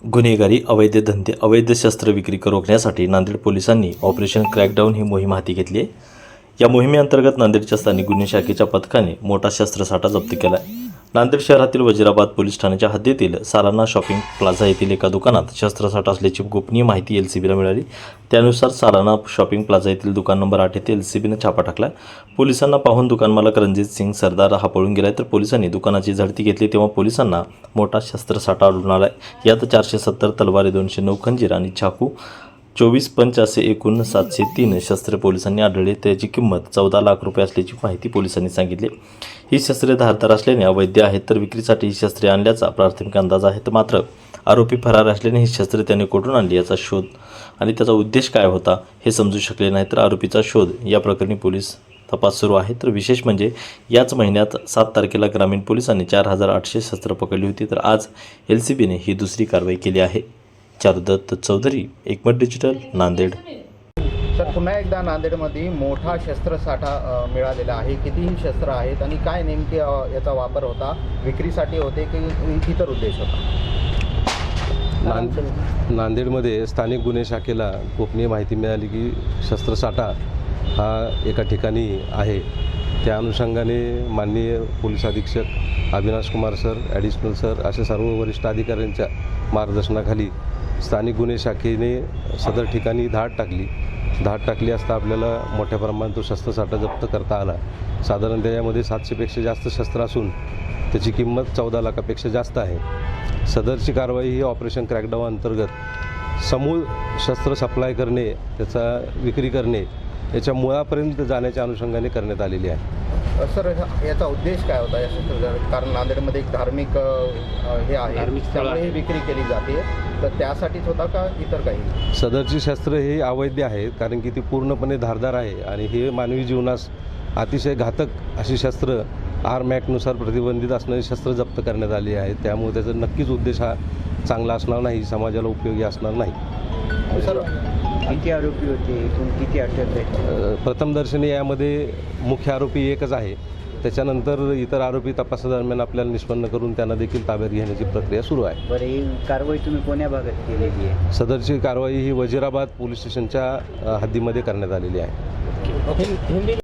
गुन्हेगारी, अवैध धंदे, अवैध शस्त्र विक्री रोखण्यासाठी नांदेड पोलिसांनी ऑपरेशन क्रॅकडाऊन ही मोहीम हाती घेतली आहे। या मोहिमेअंतर्गत नांदेडच्या स्थानिक गुन्हे शाखेच्या पथकाने मोठा शस्त्रसाठा जप्त केला आहे। नांदेड शहरातील वजीराबाद पोलीस ठाण्याच्या हद्दीतील सालाना शॉपिंग प्लाझा येथील एका दुकानात शस्त्रसाठा असल्याची गोपनीय माहिती एलसीबीला मिळाली। त्यानुसार सालाना शॉपिंग प्लाझा येथील दुकान नंबर 8 येथे एलसीबीने छापा टाकला। पोलिसांना पाहून दुकान मालक रणजित सिंग सरदार हा पळून गेला, तर पोलिसांनी दुकानाची झडती घेतली तेव्हा पोलिसांना मोठा शस्त्रसाठा आढळून आला। यात 470 तलवारी, 209 खंजीर आणि चाकू, 24 पंच असे एकूण 703 शस्त्रे पोलिसांनी आढळले। त्याची किंमत 14 लाख रुपये असल्याची माहिती पोलिसांनी सांगितली। ही शस्त्रे धारदार असल्याने अवैध आहेत, तर विक्रीसाठी ही शस्त्रे आणल्याचा प्राथमिक अंदाज आहे। मात्र आरोपी फरार असल्याने ही शस्त्रे त्याने कुठून आणली याचा शोध आणि त्याचा उद्देश काय होता हे समजू शकले नाही, तर आरोपीचा शोध या प्रकरणी पोलीस तपास सुरू आहे। तर विशेष म्हणजे याच महिन्यात 7 तारखेला ग्रामीण पोलिसांनी 4800 शस्त्र पकडली होती, तर आज एलसीबीने ही दुसरी कारवाई केली आहे। चारुदत्त चौधरी, एकमत डिजिटल, नांदेड। सर, पुन्हा एकदा नांदेडमध्ये मोठा शस्त्रसाठा मिळालेला आहे। कितीही शस्त्र आहेत आणि काय नेमके याचा वापर होता? विक्रीसाठी होते की इतर उद्देश होता? नांदेडमध्ये स्थानिक गुन्हे शाखेला गोपनीय माहिती मिळाली की शस्त्रसाठा हा एका ठिकाणी आहे। त्या अनुषंगाने माननीय पोलीस अधीक्षक Avinash Kumar sir, additional sir अशा सर्व वरिष्ठ अधिकाऱ्यांच्या मार्गदर्शनाखाली स्थानिक गुन्हे शाखेने सदर ठिकाणी धाड टाकली असता आपल्याला मोठ्या प्रमाणात तो शस्त्रसाठा जप्त करता आला। साधारण त्याच्यामध्ये 700पेक्षा जास्त शस्त्र असून त्याची किंमत 14 लाखापेक्षा जास्त आहे। सदरची कारवाई ही ऑपरेशन क्रॅकडाऊन अंतर्गत समूळ शस्त्र सप्लाय करणे, त्याचा विक्री करणे, याच्या मुळापर्यंत जाण्याच्या अनुषंगाने करण्यात आलेली आहे। सर, याचा उद्देश काय होता या शस्त्र? कारण नांदेडमध्ये एक धार्मिक हे आहे, त्यामुळे ही विक्री केली जाते, तर त्यासाठीच होता का इतर काही? सदरची शस्त्र ही अवैध आहेत, कारण की ती पूर्णपणे धारदार आहे आणि हे मानवी जीवनास अतिशय घातक अशी शस्त्र आर्म ॲक्टनुसार प्रतिबंधित असणारी शस्त्र जप्त करण्यात आली आहेत। त्यामुळे त्याचा नक्कीच उद्देश हा चांगला असणार नाही, समाजाला उपयोगी असणार नाही। सर, किती आरोपी होते, एकूण किती अटक आहे? प्रथमदर्शनी यामध्ये मुख्य आरोपी एकच आहे। त्याच्यानंतर इतर आरोपी तपासादरम्यान आपल्याला निष्पन्न करून त्यांना देखील ताब्यात घेण्याची प्रक्रिया सुरू आहे। बरं, ही कारवाई तुम्ही कोण्या भागात केलेली आहे? सदरची कारवाई ही वजीराबाद पोलीस स्टेशनच्या हद्दीमध्ये करण्यात आलेली आहे।